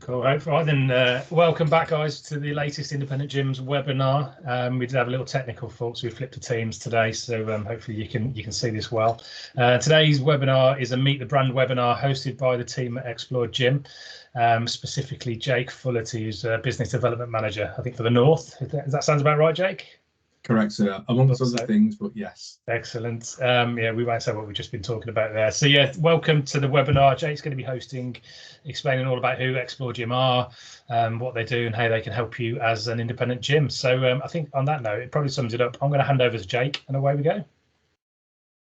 Cool. Right then, welcome back, guys, to the latest Independent Gyms webinar. We did have a little technical fault, so we flipped to Teams today. So hopefully you can see this well. Today's webinar is a Meet the Brand webinar hosted by the team at Xplor Gym, specifically Jake Fullerty, who's a business development manager, I think, for the North. Does that sound about right, Jake? Correct, sir. Amongst other things, but yes. Excellent. Yeah, we won't say what we've just been talking about there. So yeah, welcome to the webinar. Jake's going to be hosting, explaining all about who Xplor Gym are, what they do and how they can help you as an independent gym. So I think on that note, it probably sums it up. I'm going to hand over to Jake and away we go.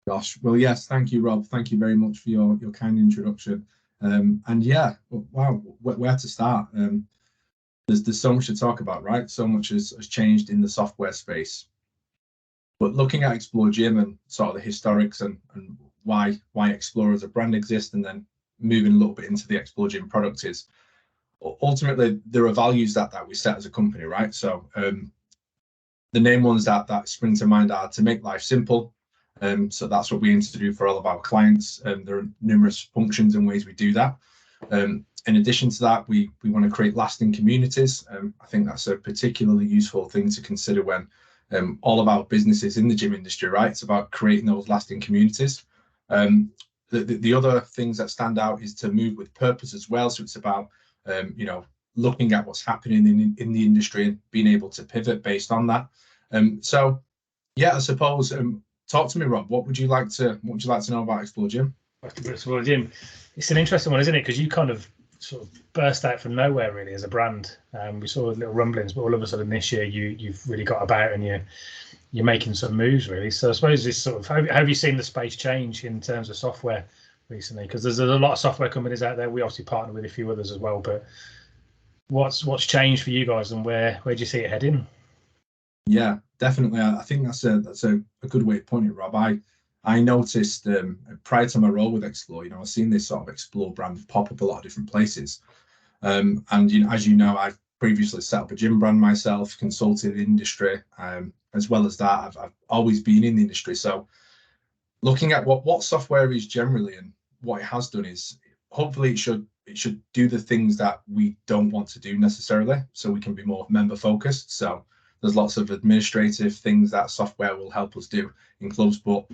Gosh, well, yes, thank you, Rob. Thank you very much for your kind introduction. And yeah, wow, where to start? There's so much to talk about, right? So much has changed in the software space. But looking at Xplor Gym and sort of the historics and why Xplor as a brand exists, and then moving a little bit into the Xplor Gym product is ultimately there are values that we set as a company, right? So the main ones that spring to mind are to make life simple. So that's what we aim to do for all of our clients. There are numerous functions and ways we do that. In addition to that, we want to create lasting communities. I think that's a particularly useful thing to consider when all of our businesses in the gym industry, right? It's about creating those lasting communities. The other things that stand out is to move with purpose as well. So it's about, looking at what's happening in the industry and being able to pivot based on that. So yeah, I suppose, talk to me, Rob. What would you like to know about Xplor Gym? Xplor Gym, it's an interesting one, isn't it? Because you kind of sort of burst out from nowhere really as a brand. We saw little rumblings, but all of a sudden this year you've really got about and you're making some moves really. So I suppose this sort of, how have you seen the space change in terms of software recently? Because there's a lot of software companies out there. We obviously partner with a few others as well, but what's changed for you guys and where do you see it heading? Yeah, definitely. I think that's a good way to point it, Rob. I noticed prior to my role with Xplor, I've seen this sort of Xplor brand pop up a lot of different places. And as you know, I've previously set up a gym brand myself, consulted the industry. As well as that, I've always been in the industry. So looking at what software is generally and what it has done is hopefully it should do the things that we don't want to do necessarily, so we can be more member focused. So there's lots of administrative things that software will help us do in clubs, but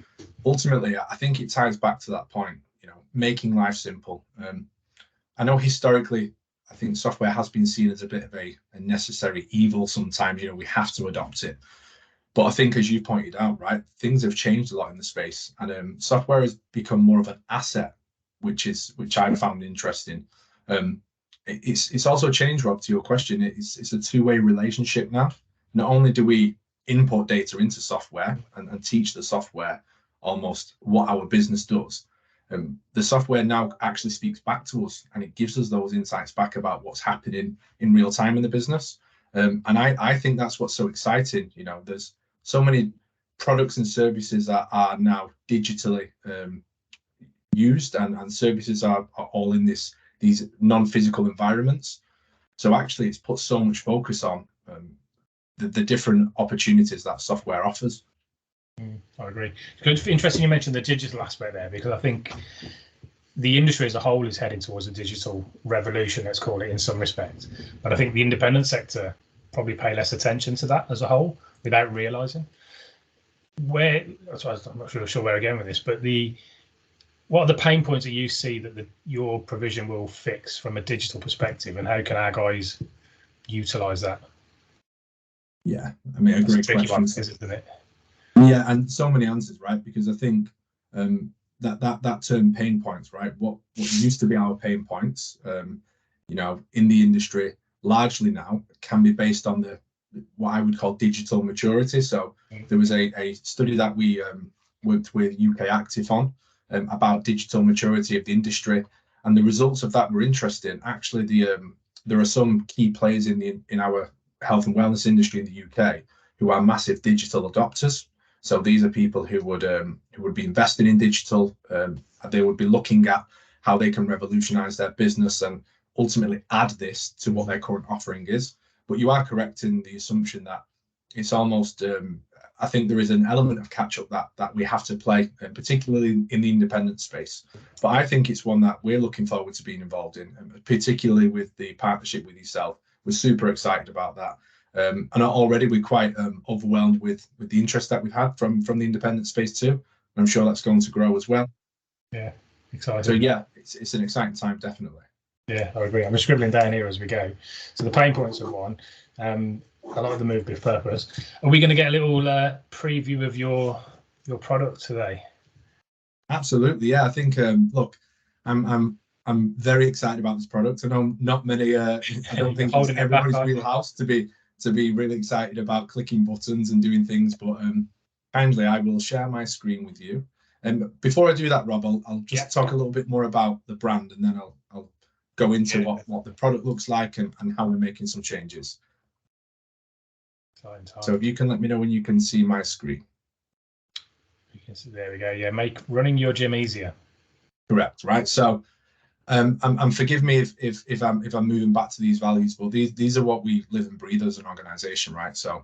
ultimately, I think it ties back to that point, making life simple. I know historically, I think software has been seen as a bit of a necessary evil sometimes, we have to adopt it. But I think, as you pointed out, right, things have changed a lot in the space, and software has become more of an asset, which I found interesting. It's also changed, Rob, to your question. It's a two-way relationship now. Not only do we input data into software and teach the software almost what our business does, the software now actually speaks back to us and it gives us those insights back about what's happening in real time in the business. And I think that's what's so exciting. There's so many products and services that are now digitally used, and services are all in these non-physical environments. So actually, it's put so much focus on the different opportunities that software offers. I agree. It's interesting you mentioned the digital aspect there, because I think the industry as a whole is heading towards a digital revolution, let's call it, in some respects. But I think the independent sector probably pay less attention to that as a whole without realizing. I'm not sure where I'm going with this, but what are the pain points that you see that your provision will fix from a digital perspective, and how can our guys utilize that? Yeah, I mean, a great question, isn't it? Yeah, and so many answers, right? Because I think that term pain points, right? What used to be our pain points, in the industry, largely now can be based on what I would call digital maturity. So there was a study that we worked with UK Active on about digital maturity of the industry, and the results of that were interesting. Actually, there are some key players in our health and wellness industry in the UK who are massive digital adopters. So these are people who would be investing in digital. They would be looking at how they can revolutionize their business and ultimately add this to what their current offering is. But you are correct in the assumption that it's almost I think there is an element of catch up that we have to play, particularly in the independent space. But I think it's one that we're looking forward to being involved in, particularly with the partnership with yourself. We're super excited about that. And already we're quite overwhelmed with the interest that we've had from the independent space too. And I'm sure that's going to grow as well. Yeah, exciting. So yeah, it's an exciting time, definitely. Yeah, I agree. I'm scribbling down here as we go. So the pain points of one. I like the move with purpose. Are we going to get a little preview of your product today? Absolutely, yeah. I think look, I'm very excited about this product. I know not many. I don't think it's everybody's wheelhouse to be really excited about clicking buttons and doing things. But kindly, I will share my screen with you. And before I do that, Rob, I'll just talk a little bit more about the brand, and then I'll go into what the product looks like and how we're making some changes. So if you can let me know when you can see my screen. You can see, there we go. Yeah, make running your gym easier. Correct. Right. So, and forgive me if I'm moving back to these values, but these are what we live and breathe as an organization, right? So,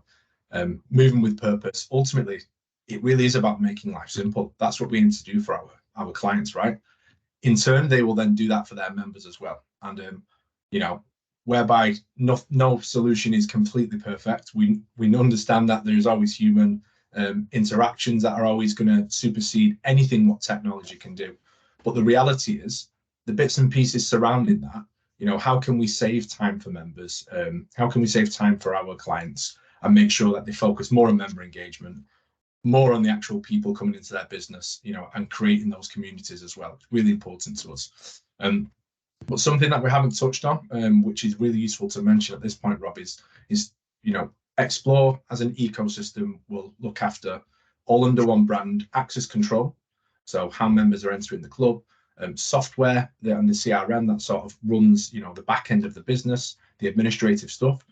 moving with purpose. Ultimately, it really is about making life simple. That's what we aim to do for our clients, right? In turn, they will then do that for their members as well. And you know, whereby no solution is completely perfect. We understand that there's always human interactions that are always going to supersede anything what technology can do. But the reality is the bits and pieces surrounding that, you know, how can we save time for members? How can we save time for our clients and make sure that they focus more on member engagement, more on the actual people coming into their business, you know, and creating those communities as well. It's really important to us. But something that we haven't touched on, which is really useful to mention at this point, Rob, is you know, Xplor as an ecosystem will look after all under one brand, access control, so how members are entering the club, software and the CRM that sort of runs, you know, the back end of the business, the administrative stuff,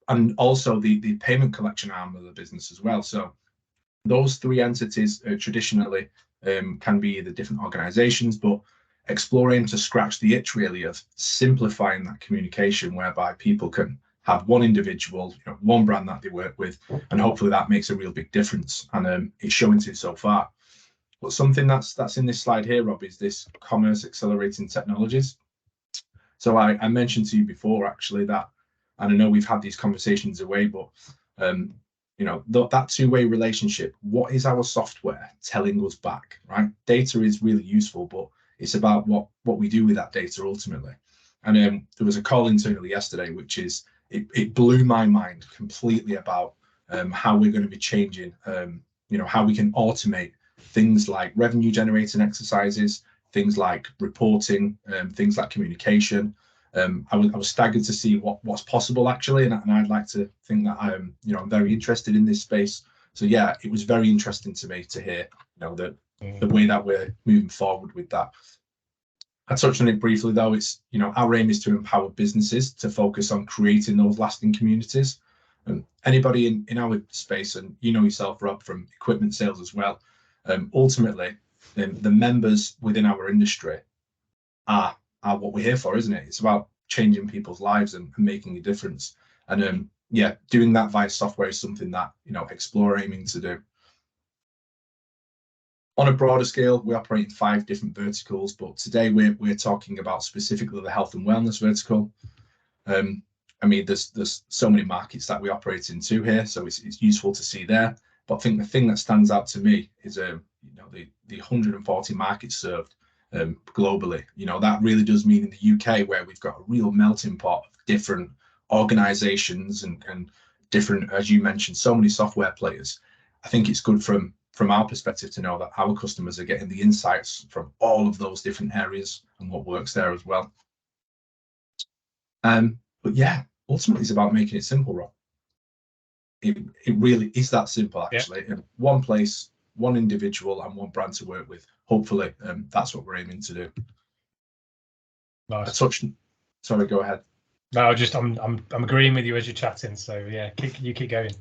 and also the payment collection arm of the business as well. So those three entities traditionally can be either different organizations, but Xplor aims to scratch the itch really of simplifying that communication, whereby people can have one individual, you know, one brand that they work with, and hopefully that makes a real big difference. And it's showing to so far. But something that's in this slide here, Rob, is this commerce accelerating technologies. So I mentioned to you before actually that, and I know we've had these conversations away, but you know, that two-way relationship, what is our software telling us back, right? Data is really useful, but it's about what we do with that data ultimately. And there was a call internally yesterday, which is, it blew my mind completely about how we're going to be changing, you know, how we can automate things like revenue generating exercises, things like reporting, things like communication. I was staggered to see what's possible actually, and I'd like to think that I'm very interested in this space. So yeah, it was very interesting to me to hear, you know, the way that we're moving forward with that. I touched on it briefly though. It's, you know, our aim is to empower businesses to focus on creating those lasting communities. And anybody in our space, and you know yourself, Rob, from equipment sales as well, ultimately the members within our industry are what we're here for, isn't it? It's about changing people's lives and making a difference. And yeah, doing that via software is something that, you know, Xplor are aiming to do. On a broader scale, we operate in 5 different verticals, but today we're talking about specifically the health and wellness vertical. I mean, there's so many markets that we operate into here, so it's useful to see there. But I think the thing that stands out to me is, you know, the 140 markets served globally. You know, that really does mean in the UK, where we've got a real melting pot of different organizations and different, as you mentioned, so many software players. I think it's good from our perspective to know that our customers are getting the insights from all of those different areas and what works there as well. But yeah, ultimately it's about making it simple, Rob. It really is that simple, actually. Yeah. In one place, one individual and one brand to work with. Hopefully, that's what we're aiming to do. Nice. Sorry, go ahead. No, I'm agreeing with you as you're chatting. So yeah, you keep going.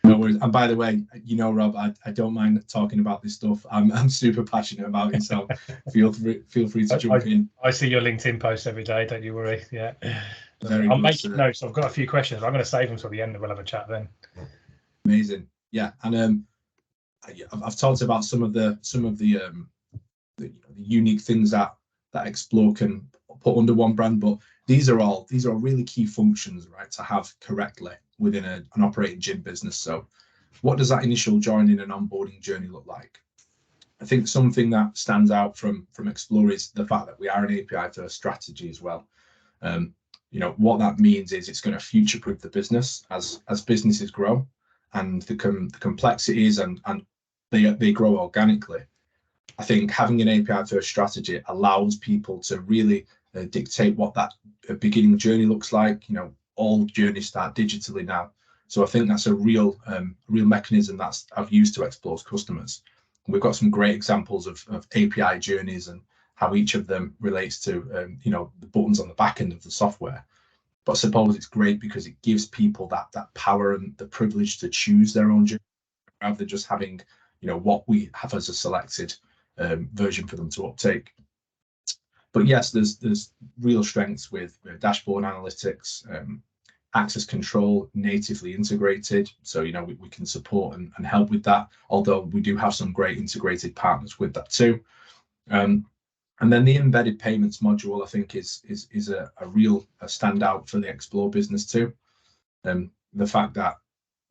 No worries. And by the way, you know, Rob, I don't mind talking about this stuff. I'm super passionate about it, so feel free to jump in. I see your LinkedIn posts every day. Don't you worry. Yeah. I'm making notes. I've got a few questions. I'm going to save them till the end, and we'll have a chat then. Amazing. Yeah, and I've talked about some of the unique things that Xplor can put under one brand, but these are all really key functions, right, to have correctly within an operating gym business. So what does that initial joining and onboarding journey look like? I think something that stands out from Xplor is the fact that we are an API first strategy as well. What that means is it's going to future-proof the business as businesses grow, and the complexities and they grow organically. I think having an API first strategy allows people to really dictate what that beginning journey looks like. All journeys start digitally now. So I think that's a real mechanism that I've used to Xplor's customers. We've got some great examples of API journeys and how each of them relates to the buttons on the back end of the software. But I suppose it's great because it gives people that power and the privilege to choose their own journey rather than just having what we have as a selected version for them to uptake. But yes, there's real strengths with dashboard analytics, access control natively integrated. So we can support and help with that, although we do have some great integrated partners with that too. And then the embedded payments module, I think, is a real standout for the Xplor business too. The fact that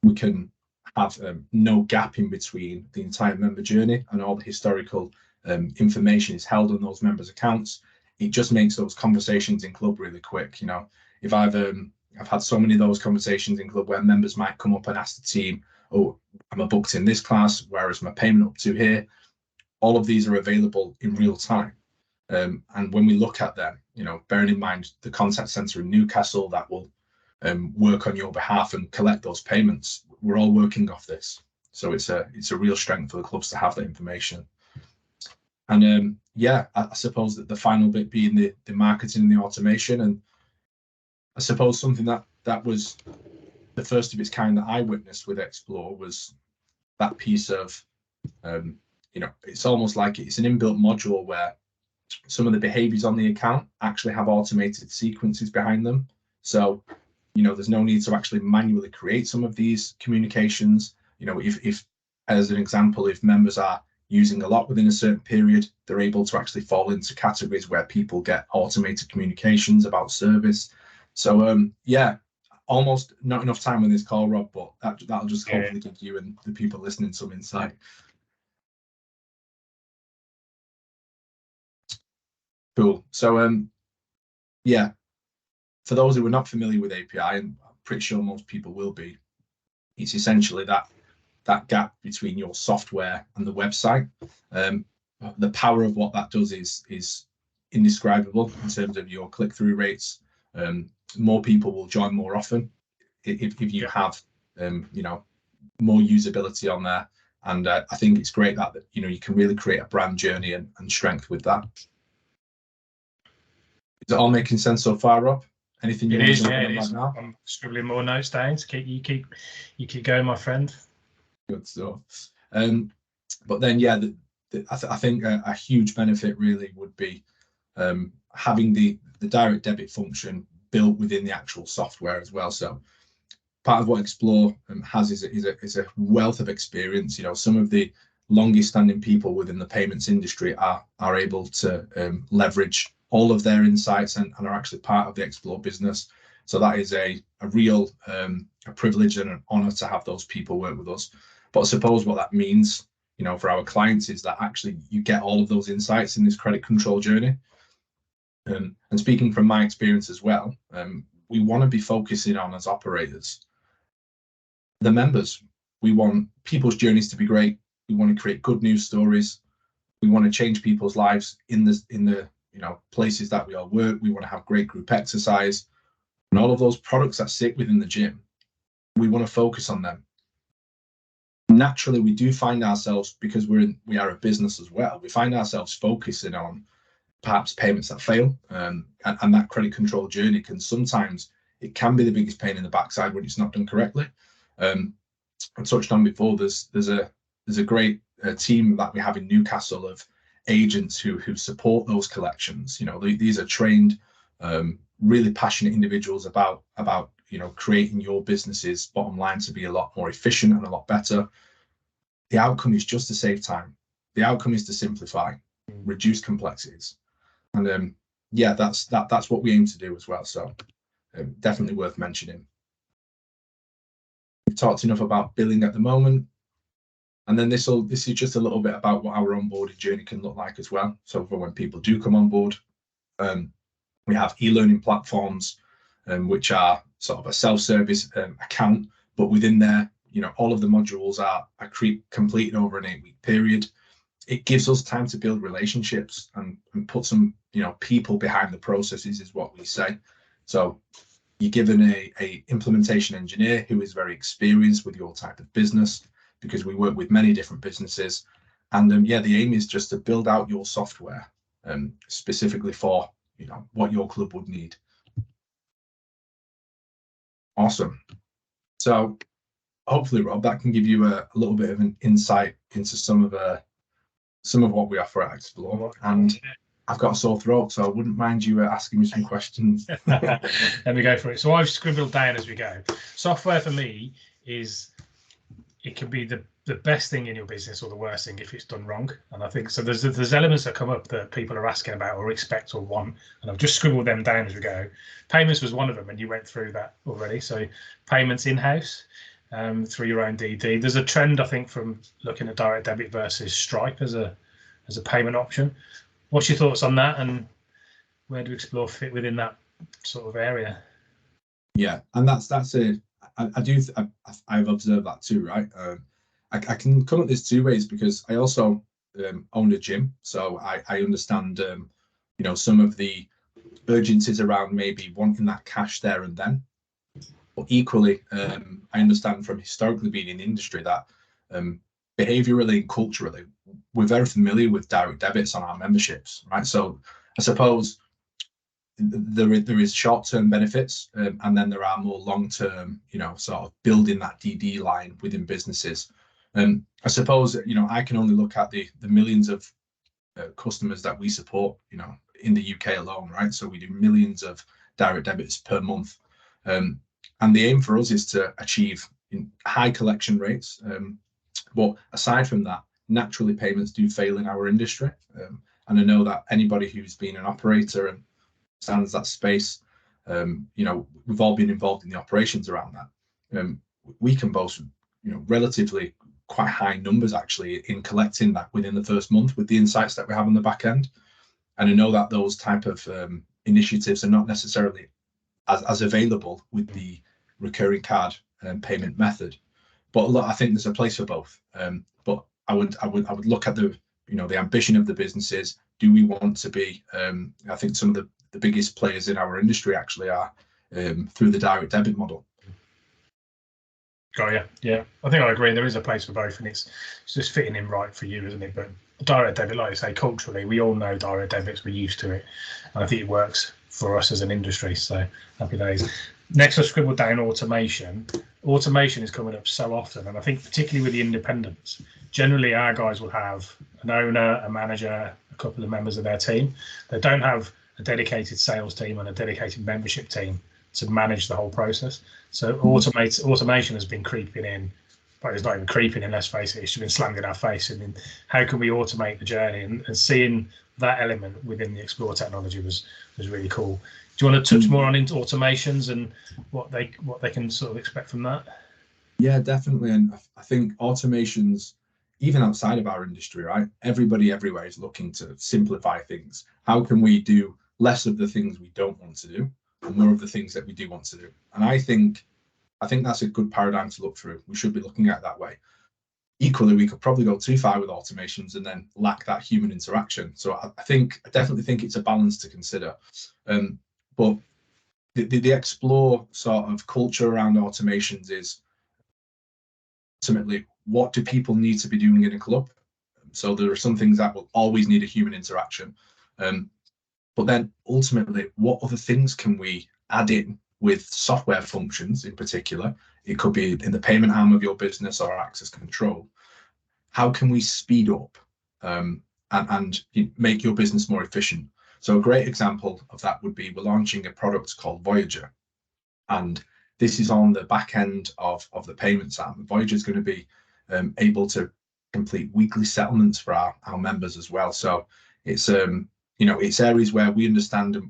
we can have no gap in between the entire member journey and all the historical information is held on those members' accounts. It just makes those conversations in club really quick. If I've had so many of those conversations in club where members might come up and ask the team, "Oh, am I booked in this class? Where is my payment up to here?" All of these are available in real time. And when we look at them, bearing in mind the contact center in Newcastle that will work on your behalf and collect those payments, we're all working off this. So it's a real strength for the clubs to have that information. And I suppose that the final bit being the marketing and the automation. And I suppose something that was the first of its kind that I witnessed with Xplor was that piece of, it's almost like it's an inbuilt module where some of the behaviors on the account actually have automated sequences behind them. So, there's no need to actually manually create some of these communications. If as an example, if members are using a lot within a certain period, they're able to actually fall into categories where people get automated communications about service. So, almost not enough time on this call, Rob, but that'll just hopefully give you and the people listening some insight. Cool. So, for those who are not familiar with API, and I'm pretty sure most people will be, it's essentially that gap between your software and the website. The power of what that does is indescribable in terms of your click-through rates. More people will join more often if you have more usability on there. And I think it's great that you can really create a brand journey and strength with that. Is it all making sense so far, Rob? Anything you want to jump on right now? I'm scribbling more notes down to keep you keep going, my friend. Good stuff. But then, I think a huge benefit really would be having the direct debit function built within the actual software as well. So part of what Xplor has is a wealth of experience. Some of the longest standing people within the payments industry are able to leverage all of their insights and are actually part of the Xplor business. So that is a real a privilege and an honor to have those people work with us. But I suppose what that means, for our clients is that actually you get all of those insights in this credit control journey. And speaking from my experience as well, we want to be focusing on, as operators, the members. We want people's journeys to be great. We want to create good news stories. We want to change people's lives in the places that we all work. We want to have great group exercise and all of those products that sit within the gym. We want to focus on them. Naturally, we do find ourselves, because we are a business as well, we find ourselves focusing on perhaps payments that fail, and that credit control journey it can be the biggest pain in the backside when it's not done correctly. I touched on before, there's a great team that we have in Newcastle of agents who support those collections. These are trained, really passionate individuals about creating your business's bottom line to be a lot more efficient and a lot better. The outcome is just to save time. The outcome is to simplify, reduce complexities, and yeah, that's what we aim to do as well. So definitely worth mentioning. We've talked enough about billing at the moment, and then this is just a little bit about what our onboarding journey can look like as well. So for when people do come on board, we have e-learning platforms, which are sort of a self-service account, but within there, all of the modules are completed over an 8-week period. It gives us time to build relationships and put some people behind the processes, is what we say. So you're given a implementation engineer who is very experienced with your type of business, because we work with many different businesses. And yeah, the aim is just to build out your software specifically for what your club would need. Awesome. So hopefully, Rob, that can give you a little bit of an insight into some of what we offer at Xplor. And I've got a sore throat, so I wouldn't mind you asking me some questions. Let me go for it. So I've scribbled down as we go. Software for me it can be the best thing in your business or the worst thing if it's done wrong. And I think so there's elements that come up that people are asking about or expect or want, and I've just scribbled them down as we go. Payments was one of them, and you went through that already. So payments in-house through your own DD. There's a trend, I think, from looking at direct debit versus Stripe as a payment option. What's your thoughts on that, and where do Xplor fit within that sort of area? Yeah, and I've observed that too, right? I can come at this two ways, because I also own a gym, so I understand some of the urgencies around maybe wanting that cash there and then. But equally, I understand from historically being in the industry that behaviorally and culturally, we're very familiar with direct debits on our memberships, right? So I suppose there is short-term benefits, and then there are more long-term, sort of building that DD line within businesses. I suppose, I can only look at the millions of customers that we support, in the UK alone, right? So we do millions of direct debits per month. And the aim for us is to achieve high collection rates. But aside from that, naturally payments do fail in our industry. And I know that anybody who's been an operator and understands that space, we've all been involved in the operations around that. We can boast, relatively quite high numbers actually in collecting that within the first month with the insights that we have on the back end. And I know that those type of initiatives are not necessarily as available with the recurring card payment method. But look, I think there's a place for both. But I would look at the ambition of the businesses. Do we want to be? I think some of the biggest players in our industry actually are through the direct debit model. Oh yeah. I think I agree. There is a place for both, and it's just fitting in right for you, isn't it? But direct debit, like you say, culturally, we all know direct debits. We're used to it, and I think it works for us as an industry. So happy days. Next, I scribbled down automation. Automation is coming up so often, and I think particularly with the independents, generally our guys will have an owner, a manager, a couple of members of their team. They don't have a dedicated sales team and a dedicated membership team to manage the whole process. So automation has been creeping in, but it's not even creeping in, let's face it, it's just been slammed in our face. And how can we automate the journey? And seeing that element within the Xplor technology was really cool. Do you want to touch more on into automations and what they can sort of expect from that? Yeah, definitely. And I think automations, even outside of our industry, right? Everybody everywhere is looking to simplify things. How can we do less of the things we don't want to do and more of the things that we do want to do? And I think that's a good paradigm to look through. We should be looking at it that way. Equally, we could probably go too far with automations and then lack that human interaction. So I definitely think it's a balance to consider. But the Xplor sort of culture around automations is ultimately, what do people need to be doing in a club? So there are some things that will always need a human interaction. But then ultimately, what other things can we add in with software functions in particular? It could be in the payment arm of your business or access control. How can we speed up and make your business more efficient? So a great example of that would be we're launching a product called Voyager. And this is on the back end of the payments arm. Voyager is going to be able to complete weekly settlements for our members as well. So it's it's areas where we understand and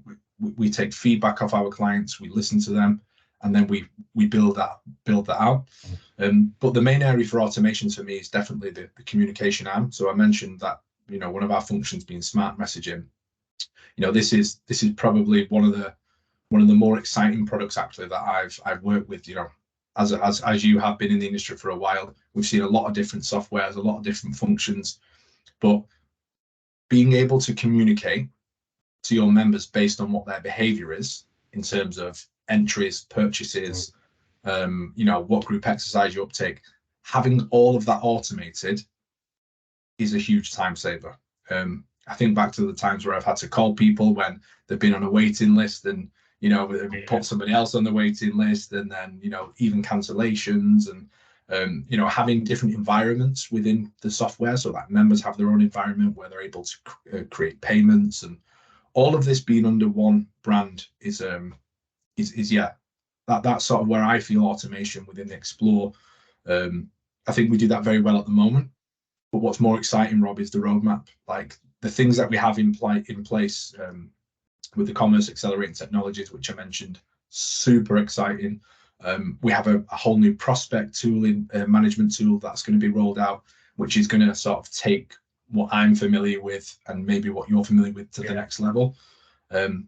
we take feedback off our clients, we listen to them, and then we build that out. But the main area for automations for me is definitely the communication arm. So I mentioned that one of our functions being smart messaging. This is probably one of the more exciting products actually that I've worked with. As you have been in the industry for a while, we've seen a lot of different softwares, a lot of different functions, but being able to communicate to your members based on what their behavior is in terms of entries, purchases, what group exercise you uptake, having all of that automated is a huge time saver. I think back to the times where I've had to call people when they've been on a waiting list and put somebody else on the waiting list, and then even cancellations and having different environments within the software, so that members have their own environment where they're able to create payments, and all of this being under one brand is that's sort of where I feel automation within the Xplor. I think we do that very well at the moment, but what's more exciting, Rob, is the roadmap, like the things that we have in place with the commerce accelerating technologies, which I mentioned. Super exciting. We have a whole new prospect tooling management tool that's going to be rolled out, which is going to sort of take what I'm familiar with and maybe what you're familiar with to the next level. And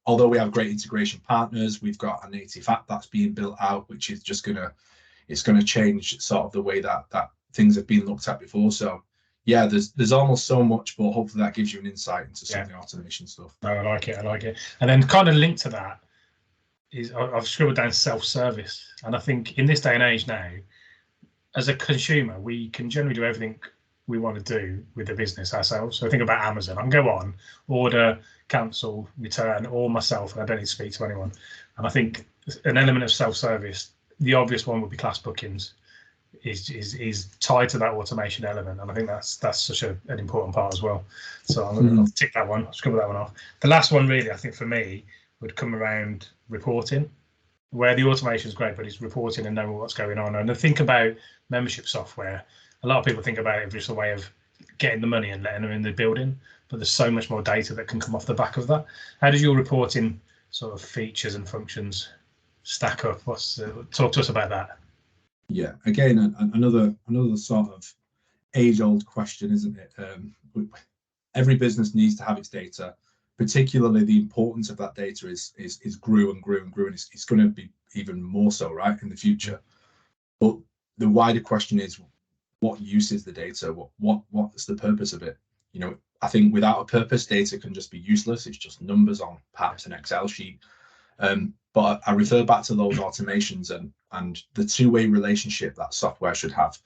although we have great integration partners, we've got a native app that's being built out, which is just going to change sort of the way that things have been looked at before. So yeah, there's almost so much, but hopefully that gives you an insight into some of the automation stuff. No, I like it. And then kind of linked to that is I've scribbled down self-service. And I think in this day and age now, as a consumer, we can generally do everything we want to do with the business ourselves. So think about Amazon. I can go on, order, cancel, return, all myself, and I don't need to speak to anyone. And I think an element of self-service, the obvious one would be class bookings, is tied to that automation element, and I think that's such an important part as well. So I'm going to tick that one, scribble that one off. The last one really, I think for me, would come around reporting, where the automation is great, but it's reporting and knowing what's going on. And I think about membership software, a lot of people think about it as just a way of getting the money and letting them in the building, but there's so much more data that can come off the back of that. How does your reporting sort of features and functions stack up? Talk to us about that. Yeah, again, another sort of age-old question, isn't it? Every business needs to have its data. Particularly, the importance of that data is grew and grew and grew, and it's going to be even more so, right, in the future. But the wider question is, what use is the data? What's the purpose of it? I think without a purpose, data can just be useless. It's just numbers on perhaps an Excel sheet. But I refer back to those automations and the two-way relationship that software should have.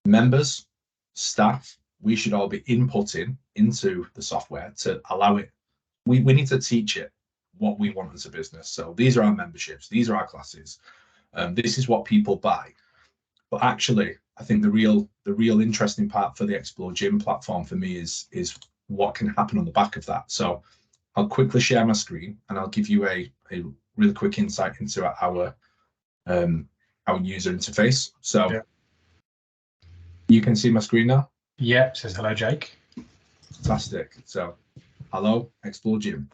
Members, staff, we should all be inputting into the software to allow it. We need to teach it what we want as a business. So these are our memberships, these are our classes, this is what people buy. But actually, I think the real interesting part for the Xplor Gym platform for me is what can happen on the back of that. So I'll quickly share my screen and I'll give you a really quick insight into our user interface. So you can see my screen now? Yeah, it says hello, Jake. Fantastic. So hello, Xplor Gym.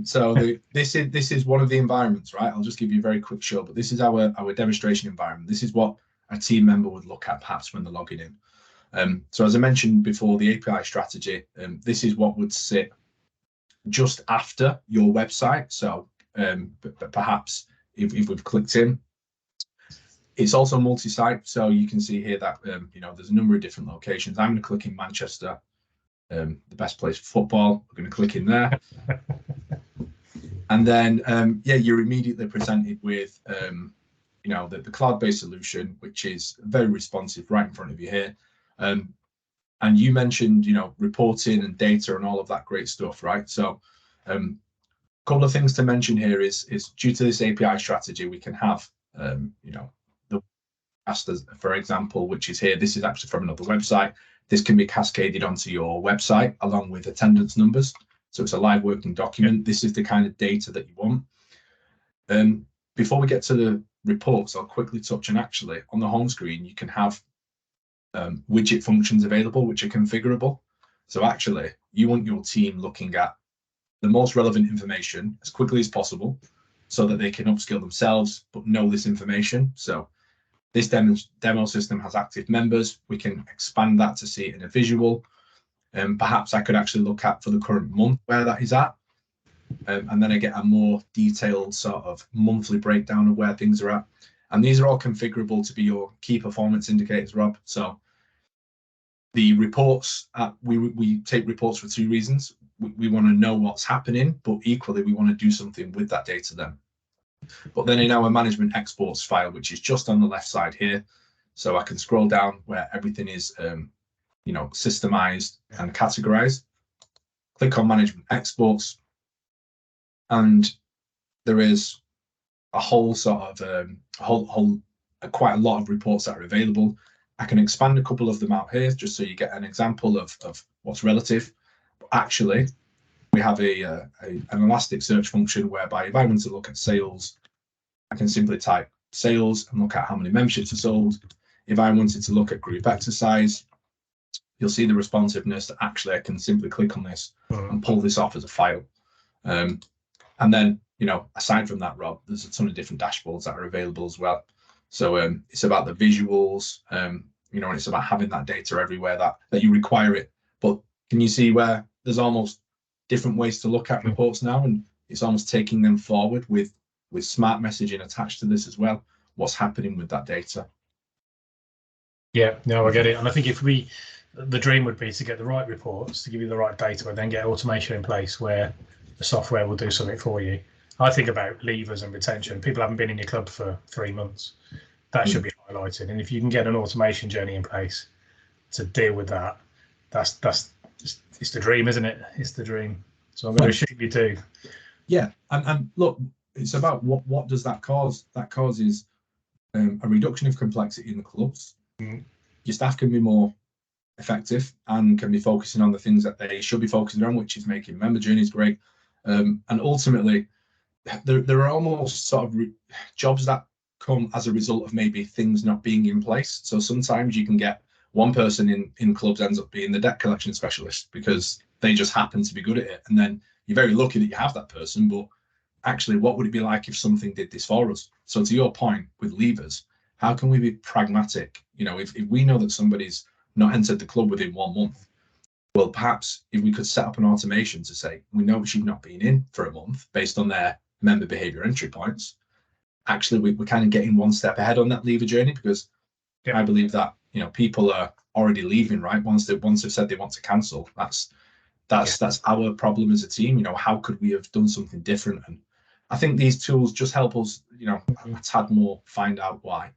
So this is one of the environments, right? I'll just give you a very quick show, but this is our demonstration environment. This is what a team member would look at perhaps when they're logging in. So as I mentioned before, the API strategy, this is what would sit just after your website. So perhaps if we've clicked in, it's also multi-site. So you can see here that there's a number of different locations. I'm going to click in Manchester, the best place for football. We're going to click in there. And then, you're immediately presented with, the cloud-based solution, which is very responsive right in front of you here. And you mentioned, reporting and data and all of that great stuff, right? So a couple of things to mention here is due to this API strategy, we can have, the masters, for example, which is here. This is actually from another website. This can be cascaded onto your website along with attendance numbers. So it's a live working document. This is the kind of data that you want. before we get to the reports, I'll quickly touch on actually on the home screen, you can have widget functions available, which are configurable. So actually, you want your team looking at the most relevant information as quickly as possible so that they can upskill themselves, but know this information. So this demo system has active members. We can expand that to see it in a visual. Perhaps I could actually look at for the current month where that is at. And then I get a more detailed sort of monthly breakdown of where things are at. And these are all configurable to be your key performance indicators, Rob. So the reports, we take reports for two reasons. We want to know what's happening, but equally we want to do something with that data then. But then in our management exports file, which is just on the left side here, so I can scroll down where everything is, systemized and categorized. Click on management exports, and there is a whole sort of quite a lot of reports that are available. I can expand a couple of them out here just so you get an example of what's relative. But actually, we have an elastic search function whereby if I want to look at sales, I can simply type sales and look at how many memberships are sold. If I wanted to look at group exercise, you'll see the responsiveness that actually I can simply click on this and pull this off as a file. And then, aside from that, Rob, there's a ton of different dashboards that are available as well. So it's about the visuals, and it's about having that data everywhere that you require it. But can you see where there's almost different ways to look at reports now, and it's almost taking them forward with smart messaging attached to this as well. What's happening with that data? Yeah, no, I get it. And I think the dream would be to get the right reports to give you the right data, and then get automation in place where the software will do something for you. I think about levers and retention. People haven't been in your club for 3 months. That should be highlighted. And if you can get an automation journey in place to deal with that, it's the dream, isn't it? It's the dream. So I'm going to assume you do. Yeah, and look, it's about what does that cause? That causes a reduction of complexity in the clubs. Your staff can be more effective and can be focusing on the things that they should be focusing on, which is making member journeys great. And ultimately, there are almost sort of jobs that come as a result of maybe things not being in place. So sometimes you can get one person in clubs ends up being the debt collection specialist because they just happen to be good at it. And then you're very lucky that you have that person, but actually, what would it be like if something did this for us? So to your point with levers, how can we be pragmatic? If we know that somebody's not entered the club within 1 month, well, perhaps if we could set up an automation to say, we know she's not been in for a month based on their member behavior entry points, actually we're kind of getting one step ahead on that lever journey, because I believe that, people are already leaving, right? Once they've said they want to cancel, that's our problem as a team. How could we have done something different? And I think these tools just help us, a tad more find out why.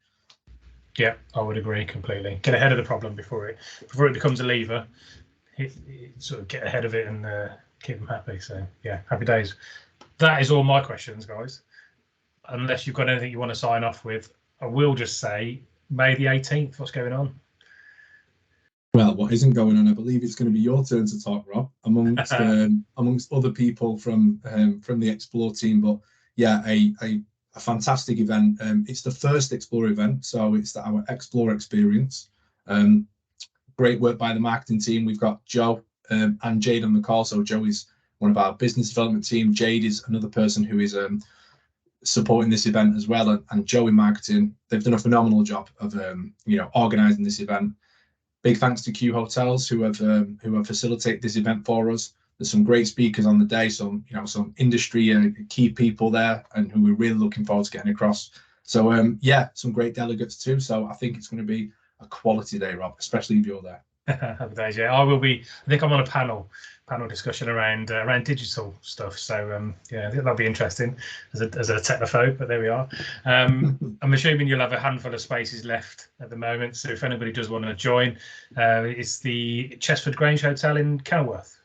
Yeah, I would agree completely. Get ahead of the problem before it becomes a lever. Sort of get ahead of it and keep them happy. So yeah, happy days. That is all my questions, guys. Unless you've got anything you want to sign off with, I will just say May the 18th. What's going on? Well, what isn't going on? I believe it's going to be your turn to talk, Rob, amongst other people from the Xplor team. But yeah, a fantastic event. It's the first Xplor event, so it's our Xplor experience. Great work by the marketing team. We've got Joe and Jade on the call. So Joe is one of our business development team. Jade is another person who is supporting this event as well. And Joe in marketing, they've done a phenomenal job of organising this event. Big thanks to Q Hotels who have facilitated this event for us. There's some great speakers on the day, some industry key people there, and who we're really looking forward to getting across. So some great delegates too. So I think it's going to be a quality day, Rob, especially if you're there. Happy days, yeah. I will be. I think I'm on a panel discussion around digital stuff. So I think that'll be interesting as a technophobe. But there we are. I'm assuming you'll have a handful of spaces left at the moment. So if anybody does want to join, it's the Chesford Grange Hotel in Kenilworth.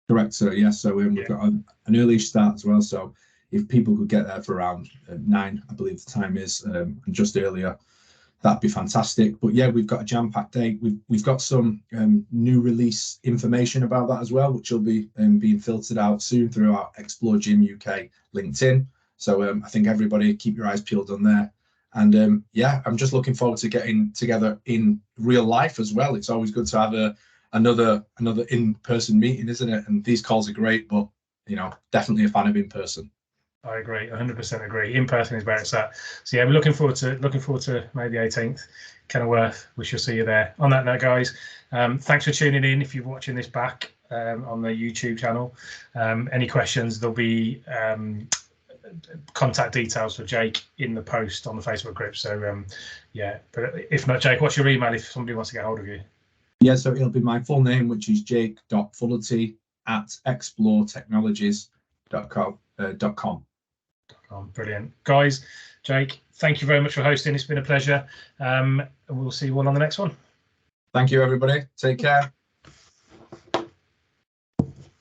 Correct, sir. Yes. So we've got an early start as well. So if people could get there for around 9, I believe the time is, and just earlier, that'd be fantastic. But yeah, we've got a jam-packed day. We've got some new release information about that as well, which will be being filtered out soon through our Xplor Gym UK LinkedIn. So I think everybody keep your eyes peeled on there. And yeah, I'm just looking forward to getting together in real life as well. It's always good to have another in-person meeting, isn't it? And these calls are great, but definitely a fan of in-person. I agree, 100% agree. In person is where it's at. So yeah, we're looking forward to May the 18th, Kenilworth. We shall see you there. On that note, guys, thanks for tuning in. If you're watching this back on the YouTube channel, any questions, there'll be contact details for Jake in the post on the Facebook group. So yeah, but if not, Jake, what's your email if somebody wants to get hold of you? Yeah, so it'll be my full name, which is jake.fullerty@xplortechnologies.com. Brilliant. Guys, Jake, thank you very much for hosting. It's been a pleasure. We'll see you all on the next one. Thank you, everybody. Take care.